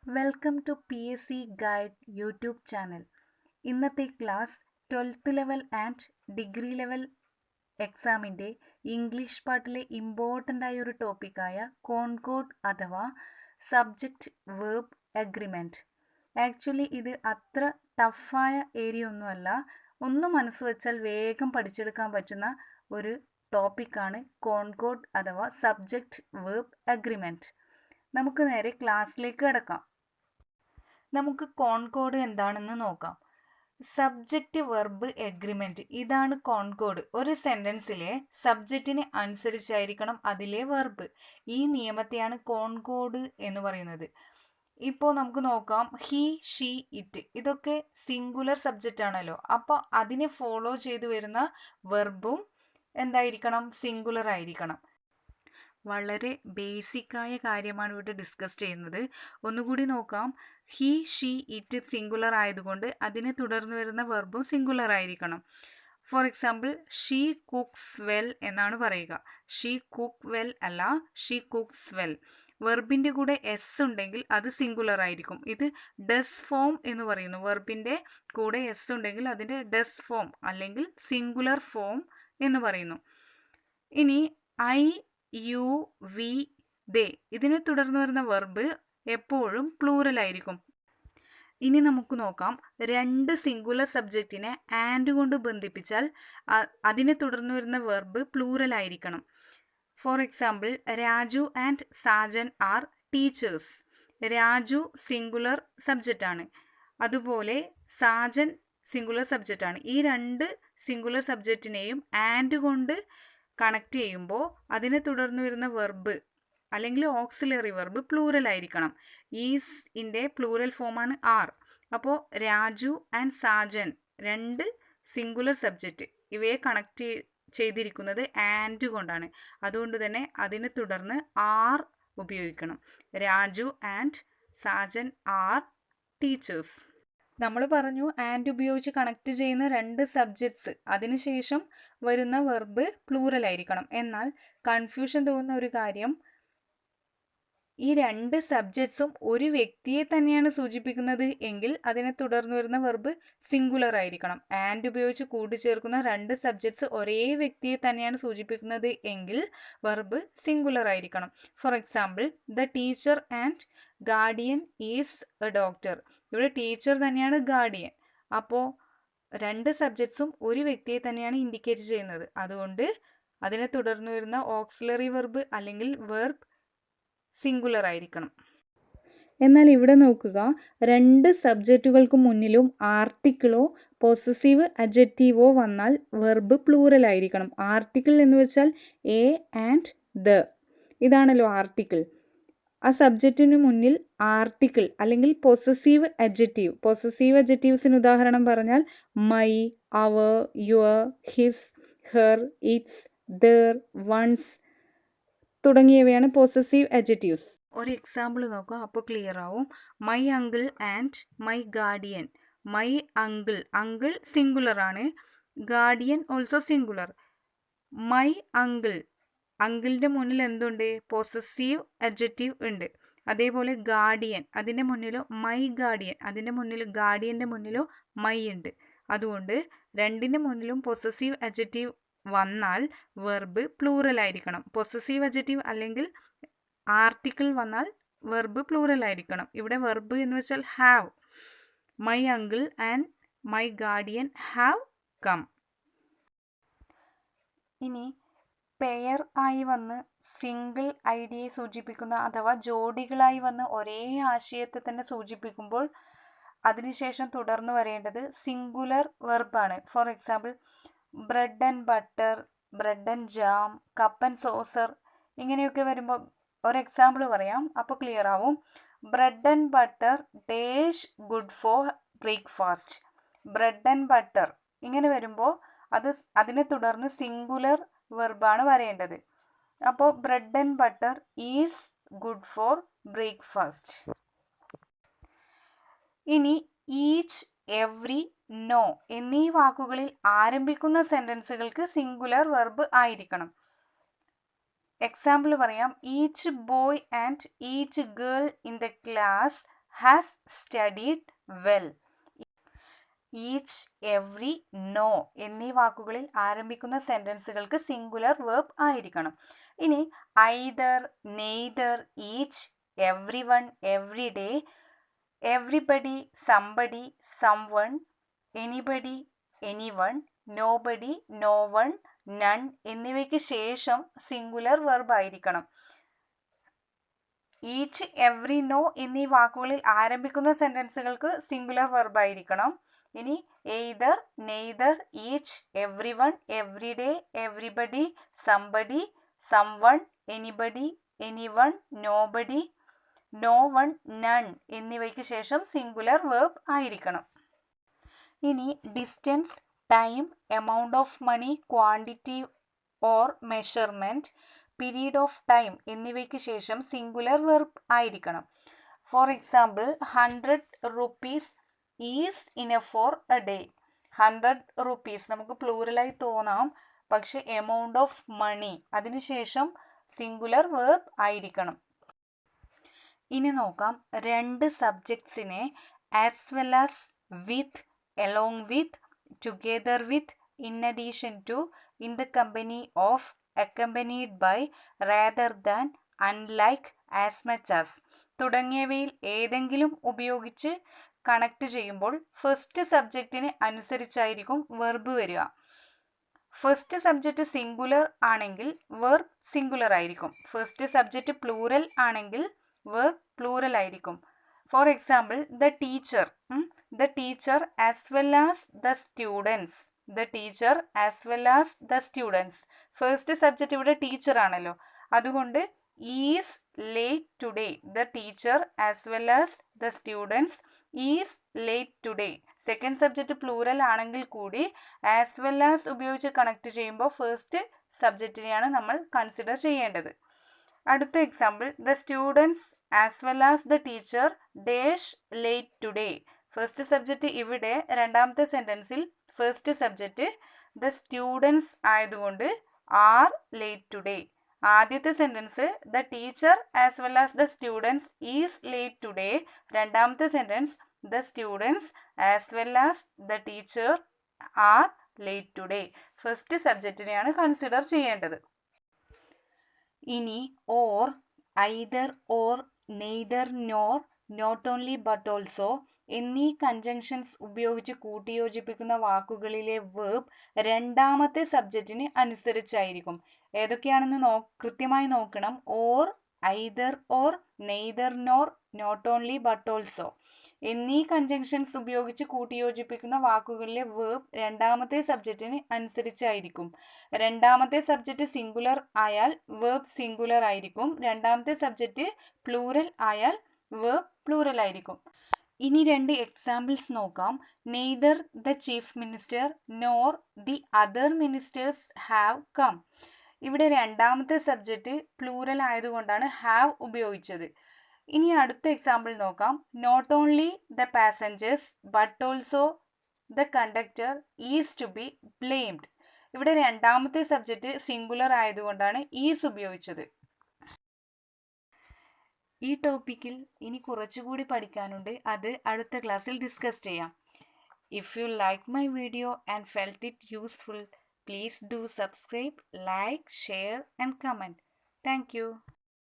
Welcome to PSC guide YouTube channel. ഇന്നത്തെ class 12th level and degree level എക്സാമിൻ്റെ English പാർട്ടിലെ important ആയ ഒരു ടോപ്പിക്കായ കോൺകോർഡ് അഥവാ സബ്ജക്റ്റ് വേർബ് അഗ്രിമെൻറ്റ്. ആക്ച്വലി ഇത് അത്ര ടഫായ ഏരിയ ഒന്നുമല്ല. ഒന്ന് മനസ്സ് വെച്ചാൽ വേഗം പഠിച്ചെടുക്കാൻ പറ്റുന്ന ഒരു ടോപ്പിക്കാണ് കോൺകോർഡ് അഥവാ സബ്ജക്റ്റ് വേർബ് അഗ്രിമെൻറ്റ്. നമുക്ക് നേരെ ക്ലാസ്സിലേക്ക് കിടക്കാം. നമുക്ക് കോൺകോഡ് എന്താണെന്ന് നോക്കാം. സബ്ജക്റ്റ് വെർബ് എഗ്രിമെൻറ്റ്, ഇതാണ് കോൺകോഡ്. ഒരു സെൻറ്റൻസിലെ സബ്ജക്റ്റിന് അനുസരിച്ചായിരിക്കണം അതിലെ വെർബ്. ഈ നിയമത്തെയാണ് കോൺകോഡ് എന്ന് പറയുന്നത്. ഇപ്പോൾ നമുക്ക് നോക്കാം, ഹി, ഷീ, ഇറ്റ്, ഇതൊക്കെ സിംഗുലർ സബ്ജക്റ്റ് ആണല്ലോ. അപ്പോൾ അതിനെ ഫോളോ ചെയ്തു വരുന്ന വെർബും എന്തായിരിക്കണം? സിംഗുലർ ആയിരിക്കണം. വളരെ ബേസിക്കായ കാര്യമാണ് ഇവിടെ ഡിസ്കസ് ചെയ്യുന്നത്. ഒന്നുകൂടി നോക്കാം. ഹി, ഷീ, ഇറ്റ് സിംഗുലർ ആയതുകൊണ്ട് അതിനെ തുടർന്ന് വരുന്ന വെർബും സിംഗുലർ ആയിരിക്കണം. For example, she cooks well എന്നാണ് പറയുക. ഷീ കുക്ക് വെൽ അല്ല, ഷീ കുക്സ് വെൽ. വെർബിൻ്റെ കൂടെ എസ് ഉണ്ടെങ്കിൽ അത് സിംഗുലർ ആയിരിക്കും. ഇത് ഡസ് ഫോം എന്ന് പറയുന്നു. വെർബിൻ്റെ കൂടെ എസ് ഉണ്ടെങ്കിൽ അതിൻ്റെ ഡസ് ഫോം അല്ലെങ്കിൽ സിംഗുലർ ഫോം എന്ന് പറയുന്നു. ഇനി ഐ, യു, വി, ദേ ഇതിനെ തുടർന്ന് വരുന്ന വെർബ് എപ്പോഴും പ്ലൂറൽ ആയിരിക്കും. ഇനി നമുക്ക് നോക്കാം, രണ്ട് സിംഗുലർ സബ്ജക്റ്റിനെ ആൻഡ് കൊണ്ട് ബന്ധിപ്പിച്ചാൽ അതിനെ തുടർന്ന് വരുന്ന വെർബ് പ്ലൂറൽ ആയിരിക്കണം. For example, Raju and Sajan R teachers. Raju singular subject ആണ്, അതുപോലെ സാജൻ സിംഗുലർ സബ്ജക്റ്റ് ആണ്. ഈ രണ്ട് സിംഗുലർ സബ്ജക്റ്റിനെയും ആൻഡ് കൊണ്ട് കണക്ട് ചെയ്യുമ്പോൾ അതിനെ തുടർന്ന് വരുന്ന വെർബ് അല്ലെങ്കിൽ ഓക്സിലറി വെർബ് പ്ലൂറൽ ആയിരിക്കണം. ഈസ് ഇൻ്റെ പ്ലൂറൽ ഫോമാണ് ആർ. അപ്പോൾ രാജു ആൻഡ് സാജൻ രണ്ട് സിംഗുലർ സബ്ജക്റ്റ്, ഇവയെ കണക്ട് ചെയ്തിരിക്കുന്നത് ആൻഡ് കൊണ്ടാണ്. അതുകൊണ്ട് തന്നെ അതിനെ തുടർന്ന് ആർ ഉപയോഗിക്കണം. Raju and Sajan R teachers. നമ്മൾ പറഞ്ഞു ആൻഡ് ഉപയോഗിച്ച് കണക്ട് ചെയ്യുന്ന രണ്ട് സബ്ജക്ട്സ്, അതിനുശേഷം വരുന്ന വെർബ് പ്ലൂറൽ ആയിരിക്കണം. എന്നാൽ കൺഫ്യൂഷൻ തോന്നുന്ന ഒരു കാര്യം, ഈ രണ്ട് സബ്ജക്ട്സും ഒരു വ്യക്തിയെ തന്നെയാണ് സൂചിപ്പിക്കുന്നത് എങ്കിൽ അതിനെ തുടർന്ന് വരുന്ന വെർബ് സിംഗുലർ ആയിരിക്കണം. ആൻഡ് ഉപയോഗിച്ച് കൂട്ടിച്ചേർക്കുന്ന രണ്ട് സബ്ജക്ട്സ് ഒരേ വ്യക്തിയെ തന്നെയാണ് സൂചിപ്പിക്കുന്നത് എങ്കിൽ വെർബ് സിംഗുലർ ആയിരിക്കണം. For example, the teacher and guardian is A doctor. ഇവിടെ ടീച്ചർ തന്നെയാണ് ഗാർഡിയൻ. അപ്പോൾ രണ്ട് സബ്ജക്ട്സും ഒരു വ്യക്തിയെ തന്നെയാണ് ഇൻഡിക്കേറ്റ് ചെയ്യുന്നത്. അതുകൊണ്ട് അതിനെ തുടർന്ന് വരുന്ന ഓക്സിലറി വെർബ് അല്ലെങ്കിൽ വെർബ് സിംഗുലർ ആയിരിക്കണം. എന്നാൽ ഇവിടെ നോക്കുക, രണ്ട് സബ്ജക്റ്റുകൾക്ക് മുന്നിലും ആർട്ടിക്കിളോ പൊസസീവ് അഡ്ജക്റ്റീവോ വന്നാൽ വെർബ് പ്ലൂറൽ ആയിരിക്കണം. ആർട്ടിക്കിൾ എന്ന് വെച്ചാൽ എ ആൻഡ് ദ, ഇതാണല്ലോ ആർട്ടിക്കിൾ. ആ സബ്ജക്റ്റിന് മുന്നിൽ ആർട്ടിക്കിൾ അല്ലെങ്കിൽ പൊസസീവ് അഡ്ജക്റ്റീവ്. പൊസസീവ് അഡ്ജക്റ്റീവ്സിന് ഉദാഹരണം പറഞ്ഞാൽ my, our, your, his, her, its, their, ones തുടങ്ങിയവയാണ് പൊസസീവ് അഡ്ജക്റ്റീവ്സ്. ഒരു എക്സാമ്പിൾ നോക്കുക, അപ്പോൾ ക്ലിയർ ആവും. My uncle and my guardian. My uncle, uncle singular ആണ്. Guardian also singular. My uncle, അങ്കിളിൻ്റെ മുന്നിൽ എന്തുണ്ട്? പൊസസീവ് അഡ്ജക്റ്റീവ് ഉണ്ട്. അതേപോലെ ഗാർഡിയൻ, അതിൻ്റെ മുന്നിലോ മൈ ഗാർഡിയൻ, അതിൻ്റെ മുന്നിൽ ഗാർഡിയൻ്റെ മുന്നിലോ മൈ ഉണ്ട്. അതുകൊണ്ട് രണ്ടിൻ്റെ മുന്നിലും പൊസസീവ് അഡ്ജക്റ്റീവ് വന്നാൽ വെർബ് പ്ലൂറൽ ആയിരിക്കണം. പൊസസീവ് അഡ്ജക്റ്റീവ് അല്ലെങ്കിൽ ആർട്ടിക്കിൾ വന്നാൽ വെർബ് പ്ലൂറൽ ആയിരിക്കണം. ഇവിടെ വെർബ് എന്ന് വെച്ചാൽ have. My uncle and my guardian have come. ഇനി പെയർ ആയി വന്ന് സിംഗിൾ ഐഡിയയെ സൂചിപ്പിക്കുന്ന അഥവാ ജോഡികളായി വന്ന് ഒരേ ആശയത്തെ തന്നെ സൂചിപ്പിക്കുമ്പോൾ അതിനുശേഷം തുടർന്ന് വരേണ്ടത് സിംഗുലർ വെർബാണ്. For example, bread and butter, bread and jam, cup and saucer, ഇങ്ങനെയൊക്കെ വരുമ്പോൾ ഒരു എക്സാമ്പിൾ പറയാം, അപ്പോൾ ക്ലിയർ ആവും. Bread and butter dash good for breakfast. Bread and butter ഇങ്ങനെ വരുമ്പോൾ അതിനെ തുടർന്ന് സിംഗുലർ വെർബാണ് വരേണ്ടത്. അപ്പോൾ bread and butter is good for breakfast. ഇനി ഈച്ച്, എവ്രി, നോ എന്നീ വാക്കുകളിൽ ആരംഭിക്കുന്ന സെൻറ്റൻസുകൾക്ക് സിംഗുലർ വെർബ് ആയിരിക്കണം. എക്സാമ്പിൾ പറയാം, each boy and each girl in the class has studied well. Each, every, no എന്നീ വാക്കുകളിൽ ആരംഭിക്കുന്ന സെൻറ്റൻസുകൾക്ക് സിംഗുലർ വേർബ് ആയിരിക്കണം. ഇനി either, neither, each, every one, every day, everybody, somebody, someone, anybody, anyone, nobody, no one, none എന്നിവയ്ക്ക് ശേഷം singular verb ആയിരിക്കണം. Each, every, no എന്നീ വാക്കുകളിൽ ആരംഭിക്കുന്ന സെൻറ്റൻസുകൾക്ക് സിംഗുലർ വെർബ് ആയിരിക്കണം. ഇനി either, neither, each, every one, every day, everybody, somebody, someone, anybody, anyone, nobody, no one, none എന്നിവയ്ക്ക് ശേഷം സിംഗുലർ വേർബ് ആയിരിക്കണം. ഇനി distance, time, amount of money, quantity or measurement, period of time എന്നിവയ്ക്ക് ശേഷം singular verb ആയിരിക്കണം. For example 100 rupees is enough for a day. 100 rupees നമുക്ക് പ്ലൂറലായി തോന്നാം, പക്ഷെ എമൗണ്ട് ഓഫ് മണി അതിനുശേഷം സിംഗുലർ വേർബ് ആയിരിക്കണം. ഇനി നോക്കാം രണ്ട് സബ്ജക്ട്സിനെ as well as, with, along with, together with, in addition to, in the company of, accompanied by, rather than, unlike, as much as തുടങ്ങിയവയിൽ ഏതെങ്കിലും ഉപയോഗിച്ച് കണക്ട് ചെയ്യുമ്പോൾ ഫസ്റ്റ് സബ്ജക്റ്റിന് അനുസരിച്ചായിരിക്കും വെർബ് വരിക. ഫസ്റ്റ് സബ്ജക്റ്റ് സിംഗുലർ ആണെങ്കിൽ വെർബ് സിംഗുലർ ആയിരിക്കും. First subject plural ആണെങ്കിൽ verb plural ആയിരിക്കും. For example the teacher, the teacher as well as the students, the teacher as well as the students. First subject ഇവിടെ teacher ആണല്ലോ, അതുകൊണ്ട് is late today, the teacher as well as the students is late today. Second subject plural ആണെങ്കിൽ കൂടി as well as ഉപയോഗിച്ച് connect ചെയ്യുമ്പോൾ first സബ്ജക്റ്റിനെയാണ് നമ്മൾ consider ചെയ്യേണ്ടത്. അടുത്ത example the students as well as the teacher dash late today. First subject ഇവിടെ രണ്ടാമത്തെ സെൻറ്റൻസിൽ ഫസ്റ്റ് സബ്ജക്റ്റ് ദ സ്റ്റുഡൻസ് ആയതുകൊണ്ട് ആർ ലേറ്റ് ടുഡേ. ആദ്യത്തെ sentence the teacher as well as the students is late today. രണ്ടാമത്തെ sentence the students as well as the teacher are late today. First സബ്ജക്റ്റിനെയാണ് consider ചെയ്യേണ്ടത്. ഇനി or, either or, neither nor, not only but also എന്നീ conjunctions ഉപയോഗിച്ച് കൂട്ടിയോജിപ്പിക്കുന്ന വാക്കുകളിലെ verb രണ്ടാമത്തെ സബ്ജക്റ്റിന് അനുസരിച്ചായിരിക്കും. ഏതൊക്കെയാണെന്ന് കൃത്യമായി നോക്കണം. Or, either or, neither nor, not only but also എന്നീ കൺജങ്ഷൻസ് ഉപയോഗിച്ച് കൂട്ടിയോജിപ്പിക്കുന്ന വാക്കുകളിലെ വേർബ് രണ്ടാമത്തെ സബ്ജക്റ്റിന് അനുസരിച്ചായിരിക്കും. രണ്ടാമത്തെ സബ്ജക്റ്റ് സിംഗുലർ ആയാൽ വേർബ് സിംഗുലർ ആയിരിക്കും. രണ്ടാമത്തെ സബ്ജക്റ്റ് പ്ലൂറൽ ആയാൽ വേർബ് പ്ലൂറൽ ആയിരിക്കും. ഇനി രണ്ട് എക്സാമ്പിൾസ് നോക്കാം. Neither the chief minister nor the other ministers have come. ഇവിടെ രണ്ടാമത്തെ സബ്ജക്റ്റ് പ്ലൂറൽ ആയതുകൊണ്ടാണ് ഹാവ് ഉപയോഗിച്ചത്. ഇനി അടുത്ത എക്സാമ്പിൾ നോക്കാം. Not only the passengers but also the conductor is to be blamed. ഇവിടെ രണ്ടാമത്തെ സബ്ജക്റ്റ് സിംഗുലർ ആയതുകൊണ്ടാണ് ഈസ് ഉപയോഗിച്ചത്. ഈ ടോപ്പിക്കിൽ ഇനി കുറച്ചുകൂടി പഠിക്കാനുണ്ട്, അത് അടുത്ത ക്ലാസ്സിൽ ഡിസ്കസ് ചെയ്യാം. If you like my video and felt it useful, please do subscribe, like, share and comment. Thank you.